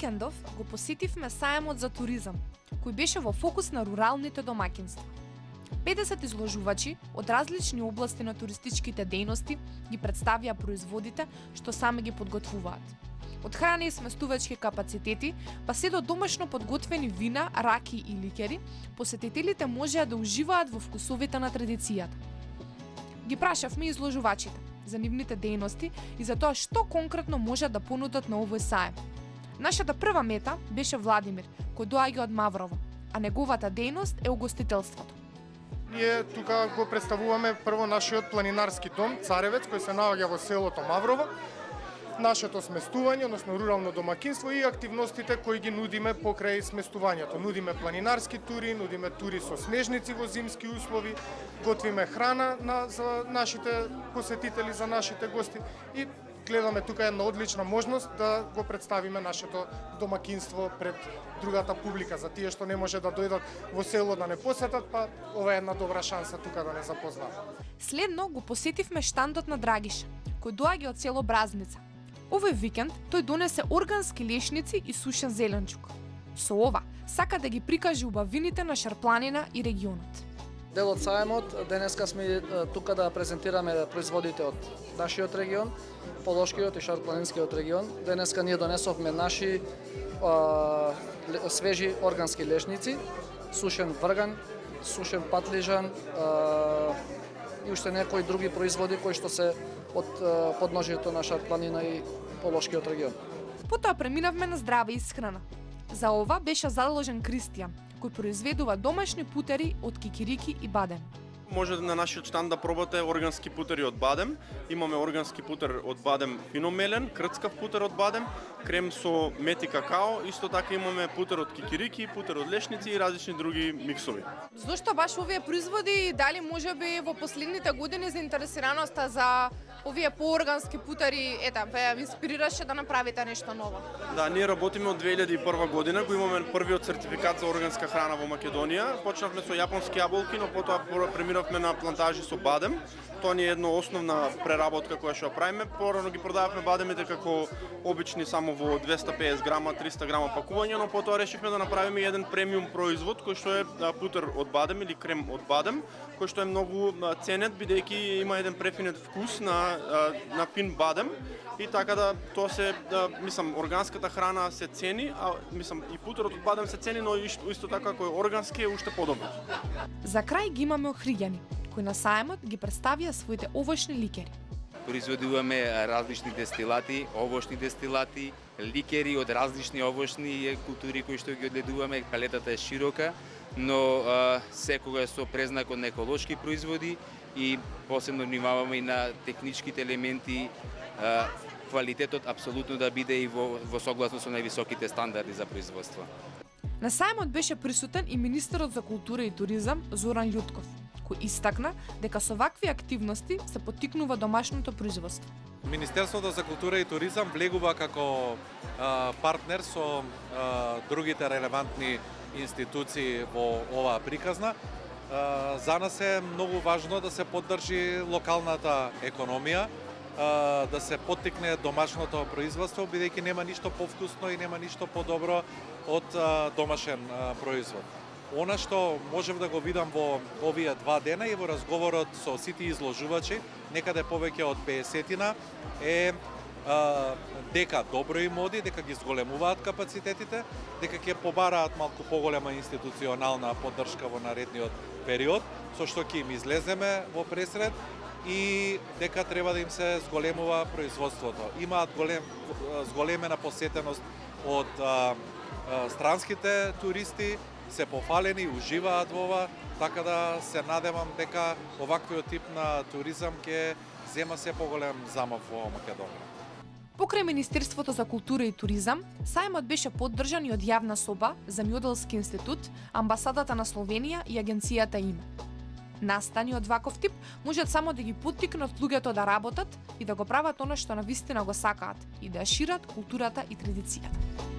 викендов го посетивме сајмот за туризам, кој беше во фокус на руралните домаќинства. 50 изложувачи од различни области на туристичките дејности ги представија производите што сами ги подготвуваат. Од храна и сместувачки капацитети, па се до домашно подготвени вина, раки и ликери, посетителите можеа да уживаат во вкусовите на традицијата. Ги прашавме изложувачите за нивните дејности и за тоа што конкретно можат да понудат на овој саем. Нашата прва мета беше Владимир, кој доаѓа од Маврово, а неговата дејност е угостителството. Ние тука го представуваме прво нашиот планинарски дом Царевец, кој се наоѓа во селото Маврово, нашето сместување, односно рурално домакинство и активностите кои ги нудиме покрај сместувањето. Нудиме планинарски тури, нудиме тури со снежници во зимски услови, готвиме храна за нашите посетители, за нашите гости и гледаме тука една одлична можност да го представиме нашето домакинство пред другата публика, за тие што не може да дојдат во село да не посетат, па ова е една добра шанса тука да не запознаат. Следно го посетивме штандот на Драгиша, кој доаѓа од село Бразница. Овој викенд тој донесе органски лешници и сушен зеленчук. Со ова сака да ги прикаже убавините на Шарпланина и регионот. Дел од саемот, денеска сме тука да презентираме производите од нашиот регион, Полошкиот и Шарпланинскиот регион. Денеска ние донесовме наши свежи органски лешници, сушен врган, сушен патлижан и уште некои други производи кои што се од подножието на Шарпланина и Полошкиот регион. Потоа преминавме на здрава исхрана. За ова беше заложен Кристијан, кој произведува домашни путери од кикирики и бадем. Може на нашиот штанд да пробате органски путери од бадем. Имаме органски путер од бадем финомелен, крцкав путер од бадем, крем со мет и какао, исто така имаме путер од кикирики, путер од лешници и различни други миксови. Зошто баш овие производи и дали можеби во последните години заинтересираноста за овие пооргански путери, ве инспирираше да направите нешто ново? Да, ние работиме од 2001 година, го имаме првиот сертификат за органска храна во Македонија. Почнавме со јапонски јаболки, но потоа преминавме на плантажи со бадем. Тоа ни е една основна преработка која што ја правиме. Порано ги продававме бадемите како обични само во 250 грама, 300 грама пакување, но потоа решивме да направиме еден премиум производ кој што е путер од бадем или крем од бадем, кој што е многу ценет бидејќи има еден префинет вкус на фин бадем и така да тоа се мислам органската храна се цени, а мислам и путерот од бадем се цени, но исто така кој е органски е уште подобро. За крај ги имаме охриѓани, кои на саемот ги представија своите овошни ликери. Произведуваме различни дестилати, овошни дестилати, ликери од различни овошни култури кои што ги одледуваме. Палетата е широка, но секогаш со презнак од еколошки производи и посебно внимаваме и на техничките елементи, квалитетот апсолутно да биде и во согласно со највисоките стандарди за производство. На саемот беше присутен и министерот за култура и туризам Зоран Љутков, кој истакна дека со вакви активности се поттикнува домашното производство. Министерството за култура и туризам влегува како партнер со другите релевантни институции во оваа приказна. За нас е многу важно да се поддржи локалната економија, да се поттикне домашното производство, бидејќи нема ништо повкусно и нема ништо подобро од домашен производ. Она што можев да го видам во овие 2 дена и во разговорот со сите изложувачи, некаде повеќе од 50-тина, е дека добро им оди, дека ги зголемуваат капацитетите, дека ќе побараат малку поголема институционална поддршка во наредниот период, со што ќе им излеземе во пресред и дека треба да им се зголемува производството. Имаат зголемена посетеност од странските туристи, се пофалени, уживаат во ова, така да се надевам дека оваквиот тип на туризам ќе зема се поголем замав во Македонија. Покрај Министерството за култура и туризам, саемот беше поддржан и од Јавна соба, Земјоделски институт, Амбасадата на Словенија и Агенцијата ИМЕ. Настани од ваков тип можат само да ги поттикнат луѓето да работат и да го прават она што навистина го сакаат и да ја шират културата и традицијата.